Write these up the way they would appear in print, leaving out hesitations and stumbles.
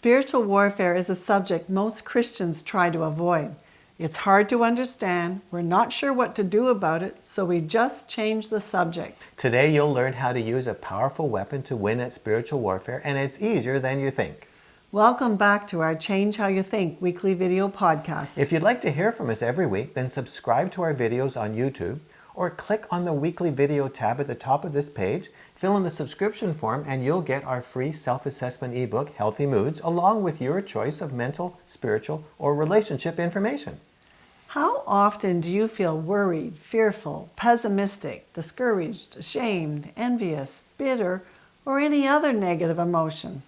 Spiritual warfare is a subject most Christians try to avoid. It's hard to understand, we're not sure what to do about it, so we just change the subject. Today you'll learn how to use a powerful weapon to win at spiritual warfare, and it's easier than you think. Welcome back to our Change How You Think weekly video podcast. If you'd like to hear from us every week, then subscribe to our videos on YouTube, or click on the weekly video tab at the top of this page, fill in the subscription form, and you'll get our free self-assessment ebook, Healthy Moods, along with your choice of mental, spiritual, or relationship information. How often do you feel worried, fearful, pessimistic, discouraged, ashamed, envious, bitter, or any other negative emotion?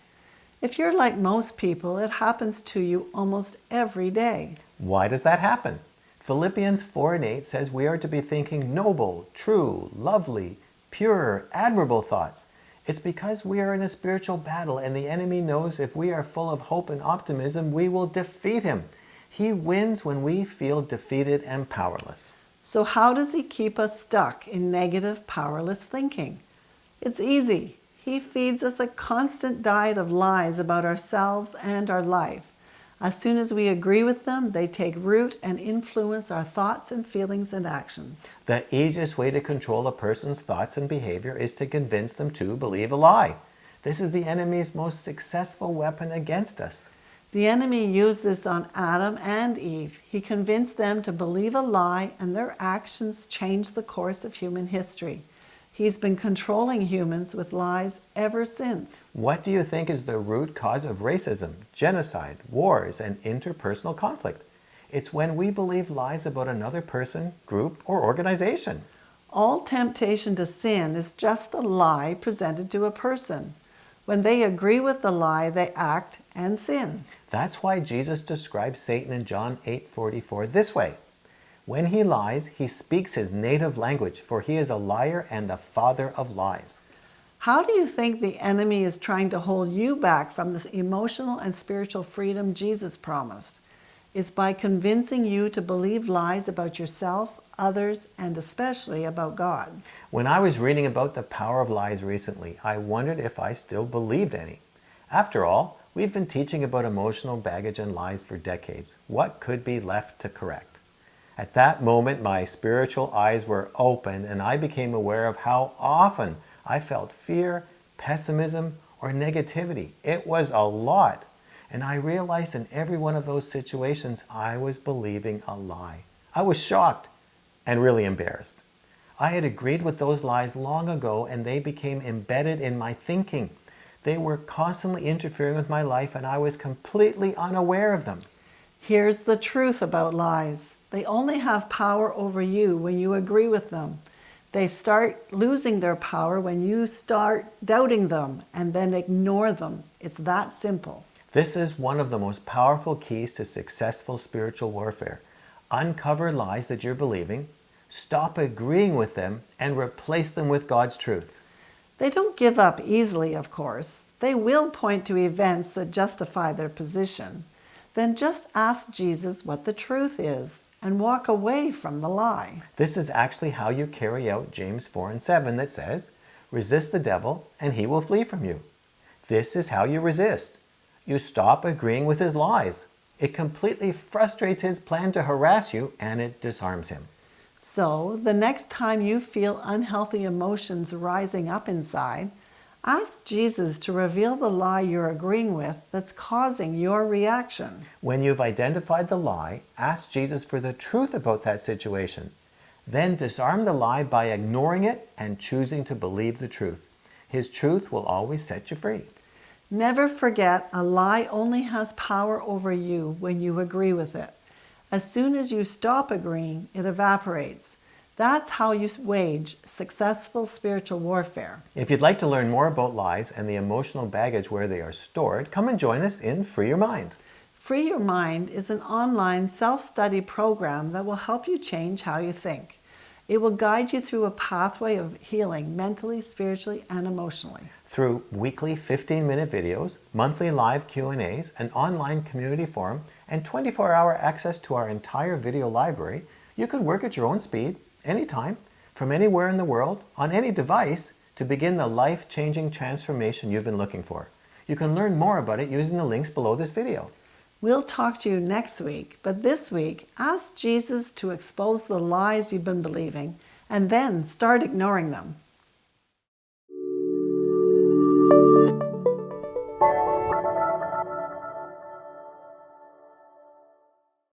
If you're like most people, it happens to you almost every day. Why does that happen? Philippians 4:8 says we are to be thinking noble, true, lovely, pure, admirable thoughts. It's because we are in a spiritual battle, and the enemy knows if we are full of hope and optimism, we will defeat him. He wins when we feel defeated and powerless. So how does he keep us stuck in negative, powerless thinking? It's easy. He feeds us a constant diet of lies about ourselves and our life. As soon as we agree with them, they take root and influence our thoughts and feelings and actions. The easiest way to control a person's thoughts and behavior is to convince them to believe a lie. This is the enemy's most successful weapon against us. The enemy used this on Adam and Eve. He convinced them to believe a lie, and their actions changed the course of human history. He's been controlling humans with lies ever since. What do you think is the root cause of racism, genocide, wars, and interpersonal conflict? It's when we believe lies about another person, group, or organization. All temptation to sin is just a lie presented to a person. When they agree with the lie, they act and sin. That's why Jesus describes Satan in John 8:44 this way. When he lies, he speaks his native language, for he is a liar and the father of lies. How do you think the enemy is trying to hold you back from the emotional and spiritual freedom Jesus promised? It's by convincing you to believe lies about yourself, others, and especially about God. When I was reading about the power of lies recently, I wondered if I still believed any. After all, we've been teaching about emotional baggage and lies for decades. What could be left to correct? At that moment, my spiritual eyes were open, and I became aware of how often I felt fear, pessimism, or negativity. It was a lot. And I realized in every one of those situations, I was believing a lie. I was shocked and really embarrassed. I had agreed with those lies long ago, and they became embedded in my thinking. They were constantly interfering with my life, and I was completely unaware of them. Here's the truth about lies. They only have power over you when you agree with them. They start losing their power when you start doubting them and then ignore them. It's that simple. This is one of the most powerful keys to successful spiritual warfare. Uncover lies that you're believing, stop agreeing with them, and replace them with God's truth. They don't give up easily, of course. They will point to events that justify their position. Then just ask Jesus what the truth is and walk away from the lie. This is actually how you carry out James 4:7 that says, resist the devil and he will flee from you. This is how you resist. You stop agreeing with his lies. It completely frustrates his plan to harass you, and it disarms him. So the next time you feel unhealthy emotions rising up inside, ask Jesus to reveal the lie you're agreeing with that's causing your reaction. When you've identified the lie, ask Jesus for the truth about that situation. Then disarm the lie by ignoring it and choosing to believe the truth. His truth will always set you free. Never forget, a lie only has power over you when you agree with it. As soon as you stop agreeing, it evaporates. That's how you wage successful spiritual warfare. If you'd like to learn more about lies and the emotional baggage where they are stored, come and join us in Free Your Mind. Free Your Mind is an online self-study program that will help you change how you think. It will guide you through a pathway of healing mentally, spiritually, and emotionally. Through weekly 15-minute videos, monthly live Q&As, an online community forum, and 24-hour access to our entire video library, you can work at your own speed, anytime, from anywhere in the world, on any device, to begin the life-changing transformation you've been looking for. You can learn more about it using the links below this video. We'll talk to you next week, but this week, ask Jesus to expose the lies you've been believing and then start ignoring them.